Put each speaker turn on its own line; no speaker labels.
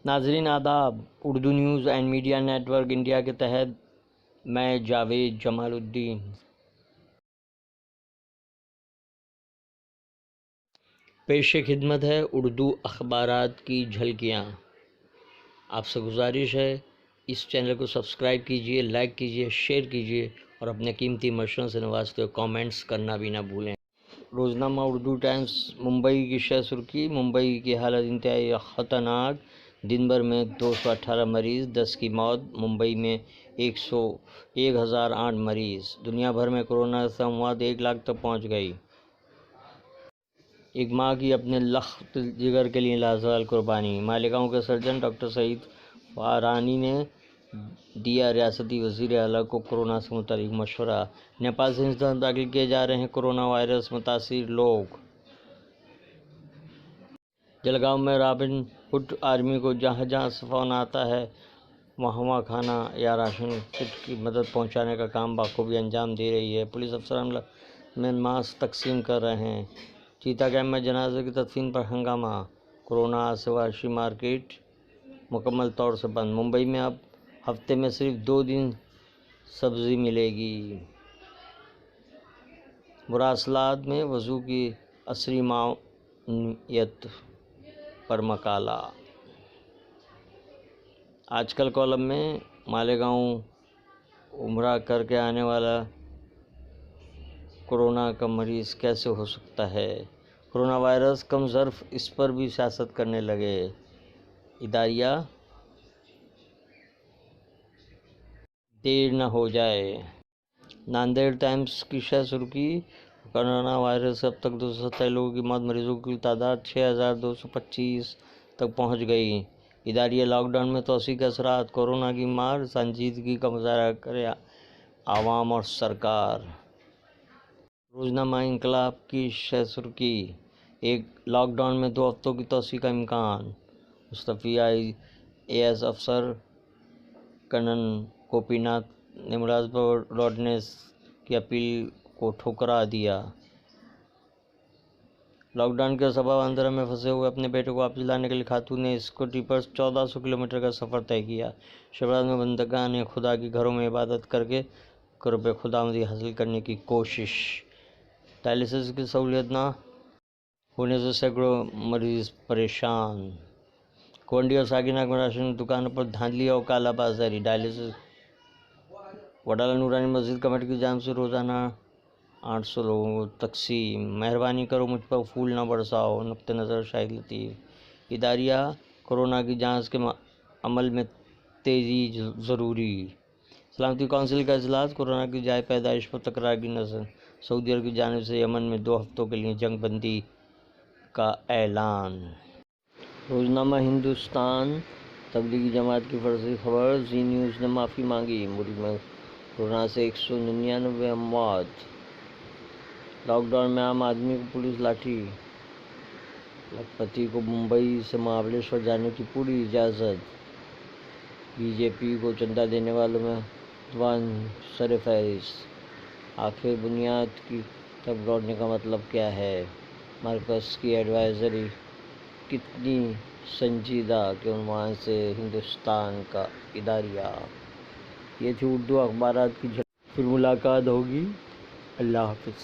ناظرین آداب، Urdu news and media network India کے تحت میں جاوید جمال الدین پیش خدمت ہے اردو اخبارات کی جھلکیاں۔ آپ سے گزارش ہے اس چینل کو سبسکرائب کیجیے، لائک کیجیے، شیئر کیجیے اور اپنے قیمتی مشوروں سے نوازتے ہوئے کامنٹس کرنا بھی نہ بھولیں۔ روزنامہ اردو ٹائمز ممبئی کی شہ سرخی: ممبئی کی حالت انتہائی خطرناک، دن بھر میں 218 مریض، 10 کی موت، ممبئی میں 1008 مریض۔ دنیا بھر میں کورونا سے اموات 1 لاکھ تک پہنچ گئی۔ ایک ماں کی اپنے لخت جگر کے لیے لازوال قربانی۔ مالیگاؤں کے سرجن ڈاکٹر سعید فارانی نے دیا ریاستی وزیر اعلیٰ کو کورونا سے متعلق مشورہ۔ نیپال سے ہندوستان داخل کیے جا رہے ہیں کورونا وائرس متاثر لوگ۔ جلگاؤں میں رابن ہوڈ آرمی کو جہاں جہاں سے فون آتا ہے وہاں کھانا یا راشن کٹ کی مدد پہنچانے کا کام بخوبی انجام دے رہی ہے۔ پولیس افسران میں ماسک تقسیم کر رہے ہیں۔ چیتا کیمپ میں جنازے کی تدفین پر ہنگامہ۔ کورونا سے وحشی مارکیٹ مکمل طور سے بند۔ ممبئی میں اب ہفتے میں صرف 2 دن سبزی ملے گی۔ مراسلات میں وضو کی عصری معنویت پر مقالہ۔ آج کل کالم میں مالیگاؤں عمرہ کر کے آنے والا کورونا کا مریض کیسے ہو سکتا ہے؟ کورونا وائرس کم ظرف اس پر بھی سیاست کرنے لگے۔ اداریہ دیر نہ ہو جائے۔ ناندیڑ ٹائمز کی شہ سرخی: کورونا وائرس سے اب تک 227 لوگوں کی موت، مریضوں کی تعداد 6225 تک پہنچ گئی۔ اداریہ لاک ڈاؤن میں توسیع کے اثرات، کورونا کی مار، سنجیدگی کا مظاہرہ کرے عوام اور سرکار۔ روزنامہ انقلاب کی شہ سرخی: لاک ڈاؤن میں 2 ہفتوں کی توسیع کا امکان۔ مستعفی IAS افسر کنن گوپی ناتھ نے ملازمت لوٹنے کی اپیل کو ٹھکرا دیا۔ لاک ڈاؤن کے سبب آندھرا میں پھنسے ہوئے اپنے بیٹے کو واپس لانے کے لیے خاتون نے اسکوٹی پر 1400 کلومیٹر کا سفر طے کیا۔ شبرات میں بندگان خدا کے گھروں میں عبادت کر کے قرب خداوندی حاصل کرنے کی کوشش۔ ڈائلیسس کی سہولت نہ ہونے سے سینکڑوں مریض پریشان۔ گونڈی اور ساگیناک میں راشن دکانوں پر دھاندلی اور کالا بازاری۔ ڈائلیسس وڈالہ نورانی مسجد کمیٹی کی جانب سے روزانہ 800 لوگوں کو تقسیم۔ مہربانی کرو مجھ پر پھول نہ برساؤ، نقطۂ نظر شاہد لطیف۔ اداریہ کورونا کی جانچ کے عمل میں تیزی ضروری۔ سلامتی کونسل کا اجلاس، کورونا کی جائے پیدائش پر تکرار کی نظر۔ سعودی عرب کی جانب سے یمن میں 2 ہفتوں کے لیے جنگ بندی کا اعلان۔ روزنامہ ہندوستان تبلیغی جماعت کی فرضی خبر: زی نیوز نے معافی مانگی، ملک میں کورونا سے 199 اموات۔ لاک ڈاؤن میں عام آدمی کو پولیس لاٹھی۔ لکھپتی کو ممبئی سے مہابلیشور جانے کی پوری اجازت۔ بی جے پی کو چندہ دینے والوں میں ادوانی سرفہرست۔ آخر بنیاد کی طرف لوٹنے کا مطلب کیا ہے؟ مرکز کی ایڈوائزری کتنی سنجیدہ کے عنوان سے ہندوستان کا اداریہ۔ یہ تھی اردو اخبارات کی جھلک۔ پھر ملاقات ہوگی۔ اللہ حافظ۔